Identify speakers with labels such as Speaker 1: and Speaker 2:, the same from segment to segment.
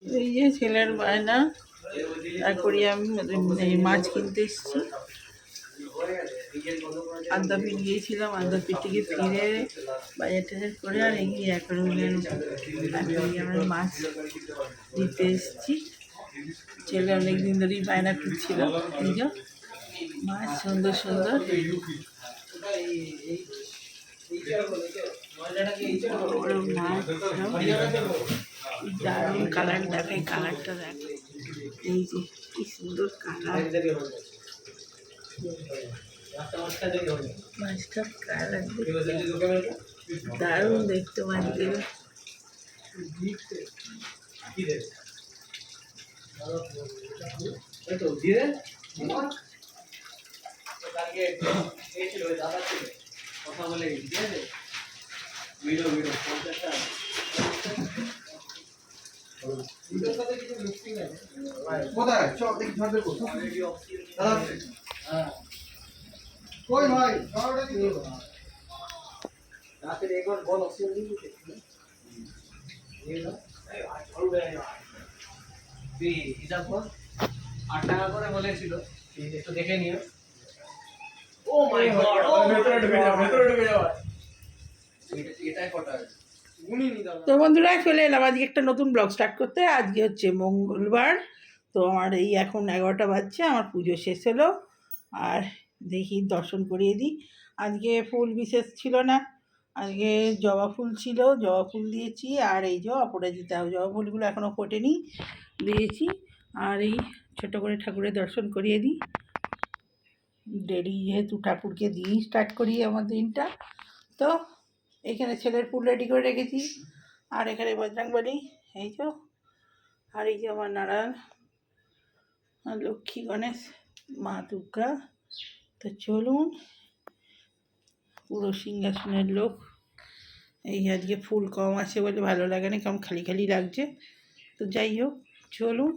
Speaker 1: এই যে ছেলের বায়না অ্যাকোরিয়াম মাছ কিনতে এসেছি। আদ্যাপীঠ গিয়েছিলাম, আদ্যাপীঠ থেকে ফিরে বাজার টাজার করে আর এগিয়ে অ্যাকোরিয়ামের মাছ দিতে এসেছি। ছেলে অনেকদিন ধরেই বায়না করছিল। এই যে মাছ সুন্দর সুন্দর মাছ, দারুণ কালার। দেখাই কালারটা, দেখ এই যে কি সুন্দর কালার, মাছটার কালার দারুণ দেখতে মাছগুলো। কথা বলে কোথায় চল দেখি ঝড় করবো কই ভাই রাতের একবার বল অক্সিজেন দিয়ে হিসাব কর 8 টাকা করে বলেছিল, একটু দেখে নিও। ও মাই গড, ভেতরে ঢুকে যাও এটাই কটা। তো বন্ধুরা চলে এলাম আজকে একটা নতুন ব্লগ স্টার্ট করতে। আজকে হচ্ছে মঙ্গলবার। তো আমার এই এখন 11টা বাজছে, আমার পুজো শেষ হলো। আর দেখি দর্শন করিয়ে দিই। আজকে ফুল বিশেষ ছিল না, আজকে জবা ফুল ছিল, জবা ফুল দিয়েছি। আর এই যে অপরাজিতা জবা ফুলগুলো এখনও ফোটেনি, দিয়েছি। আর এই ছোটো করে ঠাকুরের দর্শন করিয়ে দিই। ডেলি যেহেতু ঠাকুরকে দিয়েই স্টার্ট করি আমার দিনটা। তো এখানে ছেলের ফুল রেডি করে রেখেছি। আর এখানে বজরংবলী, এই যে। আর এই যে আমার নারায়ণ, লক্ষ্মী, গণেশ, মা দুর্গা। তো চলুন, পুরো সিংহাসনের লোক। এই আজকে ফুল কম আছে বলে ভালো লাগে না, কেমন খালি খালি লাগছে। তো যাই হোক, চলুন।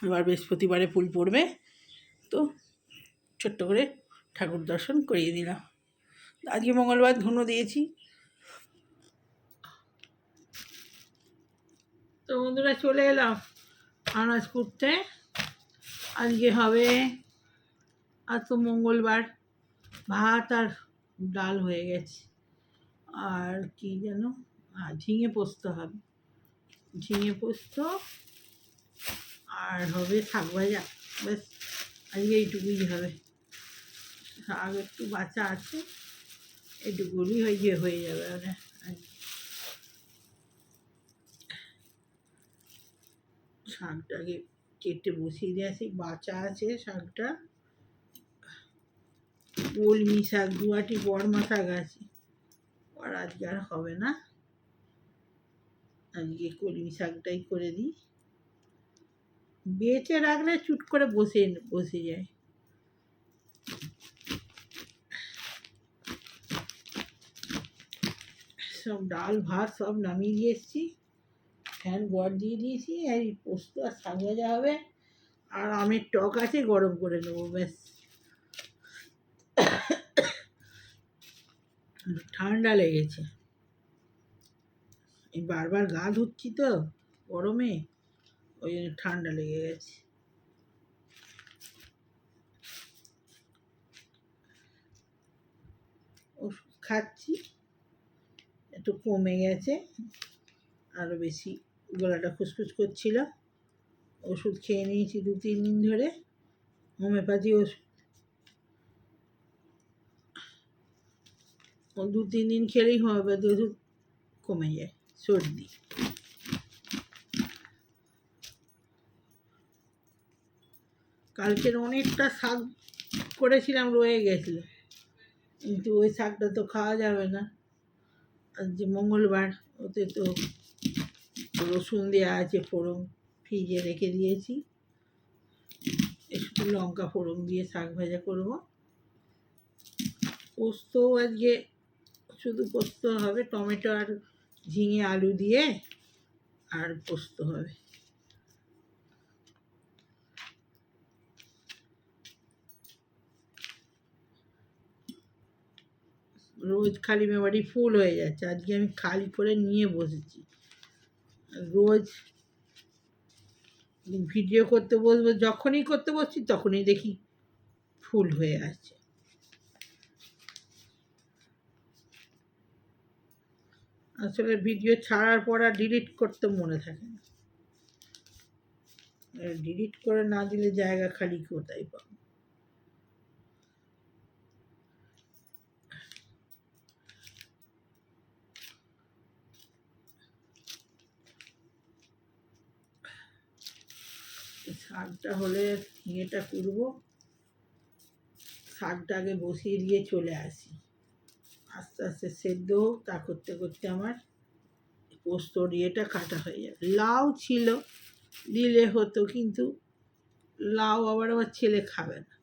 Speaker 1: এবার বৃহস্পতিবারে ফুল পড়বে, তো ছোট্ট করে ঠাকুর দর্শন করিয়ে দিলাম। আজকে মঙ্গলবার ধুনো দিয়েছি। তো বন্ধুরা চলে এলাম আনাজ করতে। আজকে হবে, আজ তো মঙ্গলবার, ভাত আর ডাল হয়ে গেছে। আর কি যেন, ঝিঙে পোস্ত হবে, ঝিঙে পোস্ত। আর হবে শাক ভাজা। ব্যাস আজকে এইটুকুই হবে। শাক একটু বাঁচা আছে, এইটুকুনি হয়ে যাবে। শাকটাকে কেটে বসিয়ে দিয়ে আসি, বাঁচা আছে শাকটা। কলমি শাক, 2 আঁটি বড়মা শাক আছে, আর আজকে আর হবে না। আজকে কলমি শাকটাই করে দিই। বেঁচে রাখলে চুট করে বসে যায়। সব ডাল ভাত সব নামিয়ে দিয়ে এসেছি, ফ্যান গড় দিয়ে দিয়েছি। আর পোস্ত আর শাক ভাজা হবে। আর আমের টক আছে, গরম করে নেবো, ব্যাস। ঠান্ডা লেগেছে, এই বারবার গা ধুচ্ছি তো গরমে, ওই জন্য ঠান্ডা লেগে গেছে। ওষুধ খাচ্ছি, একটু কমে গেছে। আরও বেশি গলাটা খুসখুস করছিল। ওষুধ খেয়ে নিয়েছি 2-3 দিন ধরে, হোমিওপ্যাথি ওষুধ। 2-3 দিন খেলেই হোমিওপ্যাথি ওষুধ কমে যায় সর্দি। কালকের অনেকটা শাক করেছিলাম, রয়ে গেছিলো, কিন্তু ওই শাকটা তো খাওয়া যাবে না। আজ যে মঙ্গলবার, ওতে তো রসুন দেওয়া আছে, ফোড়ন ফ্রিজে রেখে দিয়েছি। একটু লঙ্কা ফোড়ন দিয়ে শাক ভাজা করবো। পোস্ত আজকে শুধু পোস্ত হবে, টমেটো আর ঝিঙে আলু দিয়ে, আর পোস্ত হবে। রোজ খালি মেমারি ফুল হয়ে যাচ্ছে, আজকে আমি খালি করে নিয়ে বসেছি।
Speaker 2: রোজ ভিডিও করতে বসবো, যখনই করতে বসছি তখনই দেখি ফুল হয়ে আছে। আসলে ভিডিও ছাড়ার পর আর ডিলিট করতে মনে থাকে না, ডিলিট করে না দিলে জায়গা খালি কোথায় পাবো। শাকটা হলে ইয়েটা করবো, শাকটা আগে বসিয়ে দিয়ে চলে আসি, আস্তে আস্তে সেদ্ধ হোক, তা করতে করতে আমার পোস্তর ইয়েটা কাটা হয়ে যাবে। লাউ ছিল, দিলে হতো, কিন্তু লাউ আবার আমার ছেলে খাবে না,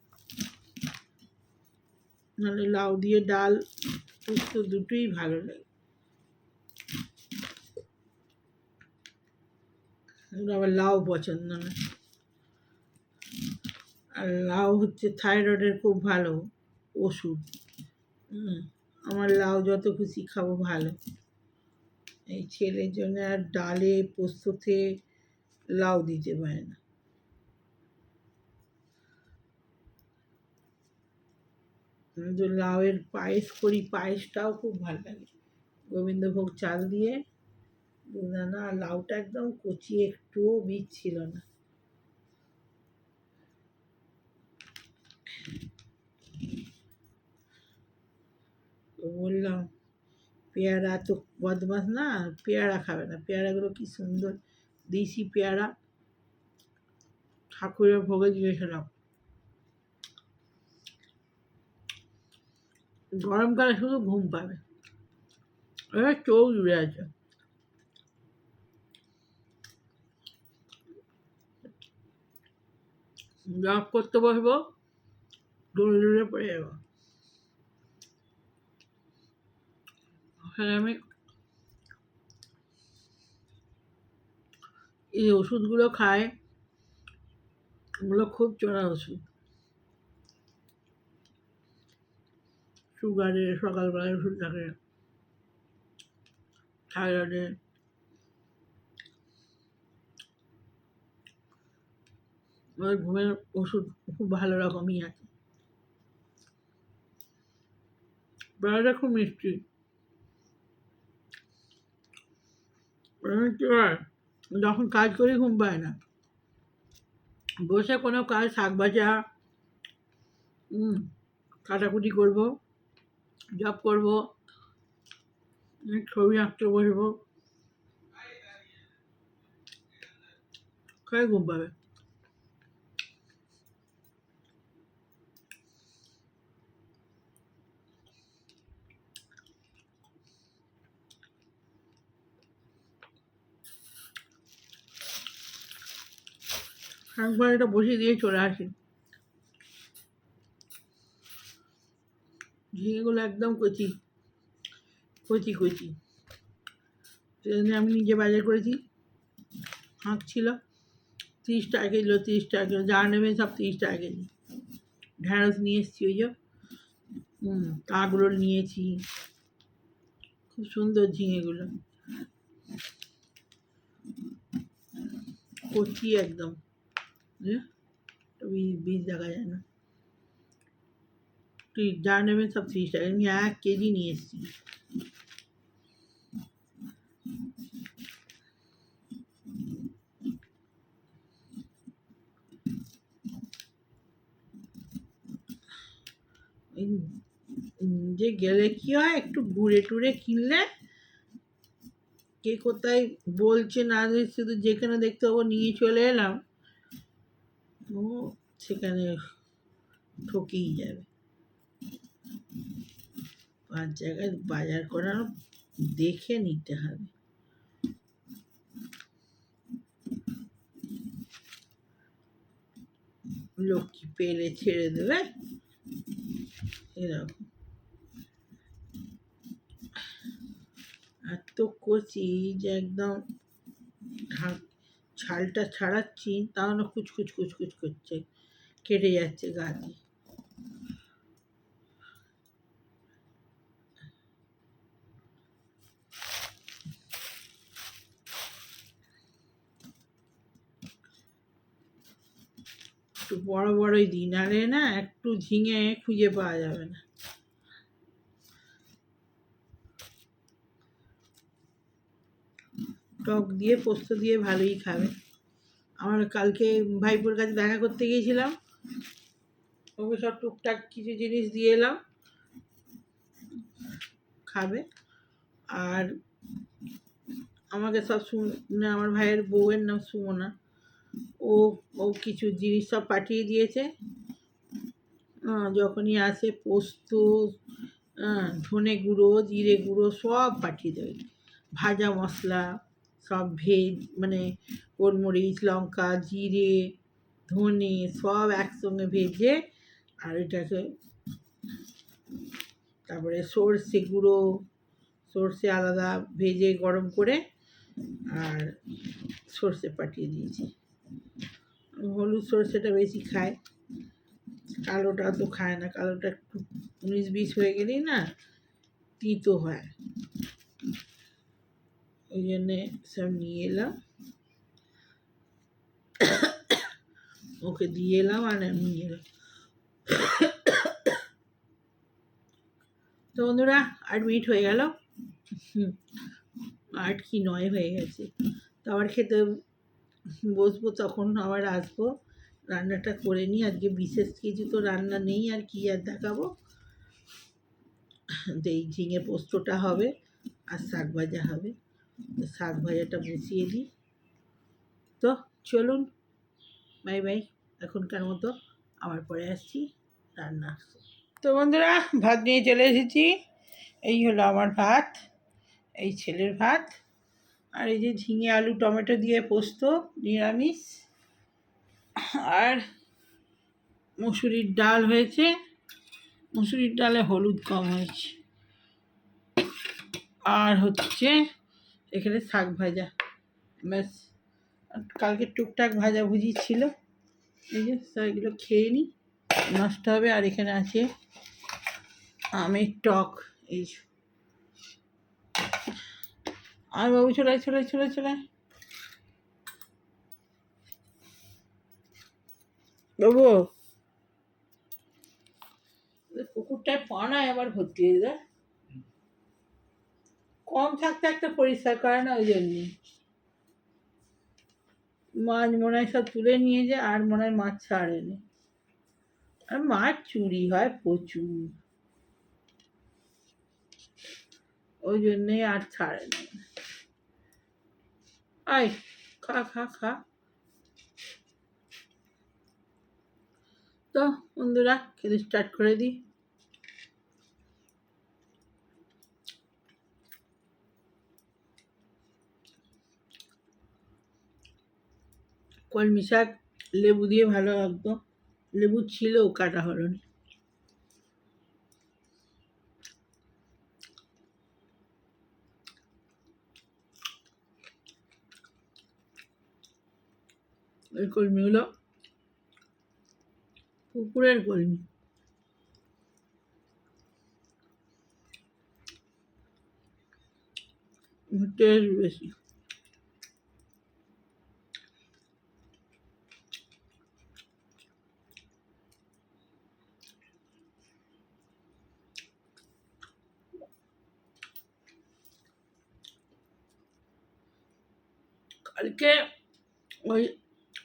Speaker 2: নাহলে লাউ দিয়ে ডাল পোস্ত দুটোই ভালো লাগে। আবার লাউ পছন্দ না, আর লাউ হচ্ছে থাইরয়েডের খুব ভালো ওষুধ। আমার লাউ যত খুশি খাবো ভালো, এই ছেলের জন্য আর ডালে পোস্ততে লাউ দিতে পারে না। যে লাউয়ের পায়েস করি, পায়েসটাও খুব ভালো লাগে, গোবিন্দভোগ চাল দিয়ে দুদানা, লাউটা একদম কচি, একটুও বীজ ছিল না। তো বললাম পেয়ারা তো বদমাস না, পেয়ারা খাবে না, পেয়ারাগুলো কি সুন্দর দেশি পেয়ারা, ঠাকুরের ভোগে দিয়েছিলাম। গরমকালে শুধু ঘুম পাবে, এবার চোখ জুড়ে আছে। জব করতে বসবো, দৌড়ে দৌড়ে পড়ে যাবো। আমি এই ওষুধগুলো খাই, ওগুলো খুব চড়া ওষুধ। সুগারের সকালবেলায় ওষুধ থাকে, থাইরয়েডের, ওই ঘুমের ওষুধ খুব ভালো রকমই আছে। বেলাটা খুব মিষ্টি। যখন কাজ করি ঘুম পায় না, বসে কোনো কাজ, শাক ভাজা, কাটাকুটি করবো, জব করবো, ছবি আঁকতে বসবো, খাই ঘুম পাবে। একবার এটা বসিয়ে দিয়ে চলে আসি। ঝিঙেগুলো একদম কচি কচি কচি, সেজন্য আমি নিজে বাজার করেছি, হাঁক ছিল 30 টাকা কিলো, 30 টাকা কিলো, যা নেবে সব 30 টাকা কেজি। ঢ্যাঁড়স নিয়ে এসেছি, ওই যে কাঁকরোল নিয়েছি, খুব সুন্দর ঝিঙেগুলো, কচি একদম, বীজ দেখা যায় না। যা নেবেন সব 30 টাকা, আমি 1 কেজি নিয়ে এসেছি। যে গেলে কি হয়, একটু ঘুরে টুরে কিনলে, কে কোথায় বলছে না, শুধু যেখানে দেখতে পাবো নিয়ে চলে এলাম, ও সেখানে ঠকেই যাবে। 5 জায়গায় বাজার করার দেখে নিতে হবে। লক্ষ্মী পেলে ছেড়ে দেবে, এরকম। এত কচি যে একদম ছালটা ছাড়াচ্ছি, তাহলে কুচকুচ কুচকুচ করছে, কেটে যাচ্ছে গা দিয়ে। একটু বড় বড়ই দিই, নাহলে না একটু ঝিঙে খুঁজে পাওয়া যাবে না। টক দিয়ে পোস্ত দিয়ে ভালোই খাবে। আমার কালকে ভাইপোর কাছে দেখা করতে গিয়েছিলাম, ওকে সব টুকটাক কিছু জিনিস দিয়ে এলাম, খাবে। আর আমাকে সব মানে আমার ভাইয়ের বউয়ের নাম সুমনা, ও ও কিছু জিনিস সব পাঠিয়ে দিয়েছে। যখনই আসে পোস্ত, ধনে গুঁড়ো, জিরে গুঁড়ো সব পাঠিয়ে দেবে, ভাজা মশলা সব মানে গোলমরিচ, লঙ্কা, জিরে, ধনে সব একসঙ্গে ভেজে, আর এটাকে তারপরে সর্ষে গুঁড়ো, সর্ষে আলাদা ভেজে গরম করে, আর সর্ষে পাঠিয়ে দিয়েছি। হলুদ সর্ষেটা বেশি খায়, কালোটা তো খায় না, কালোটা একটু 19-20 হয়ে গেলেই না তিতো হয়, ওই জন্যে সব নিয়ে এলাম, ওকে দিয়ে এলাম আর নিয়ে এলাম। তো বন্ধুরা 8 মিনিট হয়ে গেল, 8 কি 9 হয়ে গেছে। তো আবার খেতে বসবো, তখন আবার আসবো, রান্নাটা করে নিই। আজকে বিশেষ কিছু তো রান্না নেই, আর কি আর দেখাবো। তো এই ঝিঙে পোস্তটা হবে আর শাক ভাজা হবে, তো শাক ভাজাটা বসিয়ে দিই। তো চলুন, বাই বাই এখনকার মতো, আবার পরে আসছি রান্না। তো বন্ধুরা ভাত নিয়ে চলে এসেছি, এই হলো আমার ভাত, এই ছেলের ভাত, আর এই যে ঝিঙে আলু টমেটো দিয়ে পোস্ত নিরামিষ, আর মুসুরির ডাল হয়েছে, মুসুরির ডালে হলুদ কম হয়েছে, আর হচ্ছে এখানে শাক ভাজা, ব্যাস। কালকে টুকটাক ভাজাভুজি ছিল, এই যে এগুলো খেয়ে নিই, নষ্ট হবে। আর এখানে আছে আমের টক, এই আর বাবু চলে চলে চলে চলে বাবু, কুকুরটায় পানায় আবার ভর্তি হয়ে যায়, কম থাকতে একটা পরিষ্কার করে না, ওই জন্যে মাছ মনে হয় সব তুলে নিয়ে যায়, আর মনে হয় মাছ ছাড়েনি, আর মাছ চুরি হয় প্রচুর, ওই জন্যেই আর ছাড়ে না। আয় খা খা খা। তো বন্ধুরা খেতে স্টার্ট করে দিই। কলমি শাক লেবু দিয়ে ভালো লাগতো, লেবু ছিল কাটা হলো না। এই কলমিগুলো পুকুরের কলমি, টেস্ট বেশি। কালকে ওই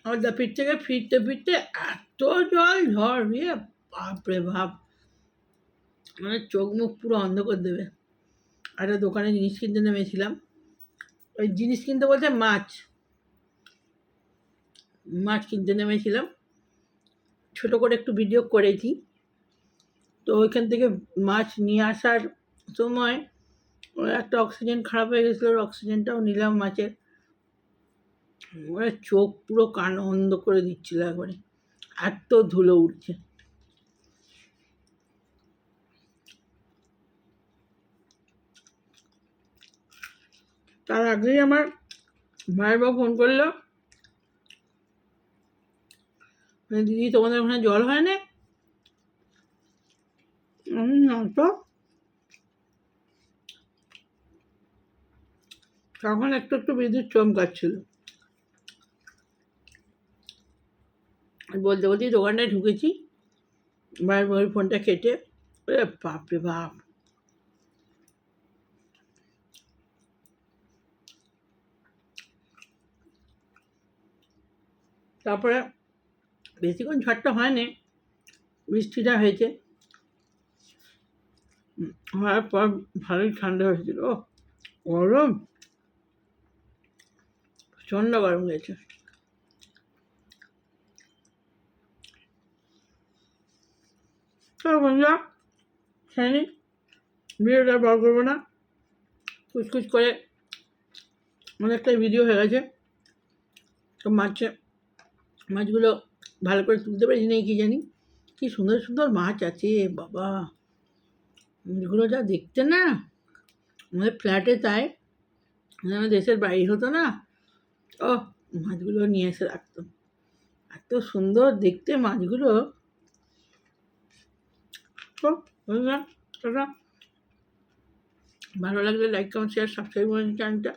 Speaker 2: আদ্যাপীঠ থেকে ফিরতে ফিরতে এত জল ঝড় দিয়ে, বাপরে বাপ, মানে চোখ মুখ পুরো অন্ধ করে দেবে। একটা দোকানে জিনিস কিনতে নেমেছিলাম, ওই জিনিস কিনতে বলতে মাছ কিনতে নেমেছিলাম, ছোটো করে একটু ভিডিও করেছি। তো ওইখান থেকে মাছ নিয়ে আসার সময় ওর একটা অক্সিজেন খারাপ হয়ে গেছিলো, ওর অক্সিজেনটাও নিলাম মাছের, ওরা চোখ পুরো কান অন্ধ করে দিচ্ছিল একবারে, এত ধুলো উঠছে। তার আগেই আমার ভাইয়ের বাবা ফোন করলো, দিদি তোমাদের ওখানে জল হয় না? না তো, তখন একটু একটু বিদ্যুৎ চমকাচ্ছিল। বলতে বলতেই দোকানটায় ঢুকেছি, এবার ওই ফোনটা কেটে, ওরে বাপরে বাপ! তারপরে বেশিক্ষণ ঝড়টা হয়নি, বৃষ্টিটা হয়েছে, হওয়ার পর ভালোই ঠান্ডা হয়েছিল। ও গরম, প্রচণ্ড গরম গেছে। তো বন্ধুরা, খেয়ে নিই, ভিডিওটা বড় করবো না, কুচকুচ করে অনেকটাই ভিডিও হয়ে গেছে। তো মাছগুলো ভালো করে তুলতে পারি না কি জানি, কি সুন্দর সুন্দর মাছ আছে বাবা, মাছগুলো যা দেখতে না, আমাদের ফ্ল্যাটে তাই, যেন দেশের বাইরে হতো না, ও মাছগুলো নিয়ে এসে রাখতাম, এত সুন্দর দেখতে মাছগুলো। তো বন্ধুরা, টাটা। ভালো লাগলে লাইক, কমেন্ট, শেয়ার, সাবস্ক্রাইব করে চ্যানেলটা।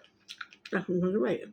Speaker 2: এখন বাইরে।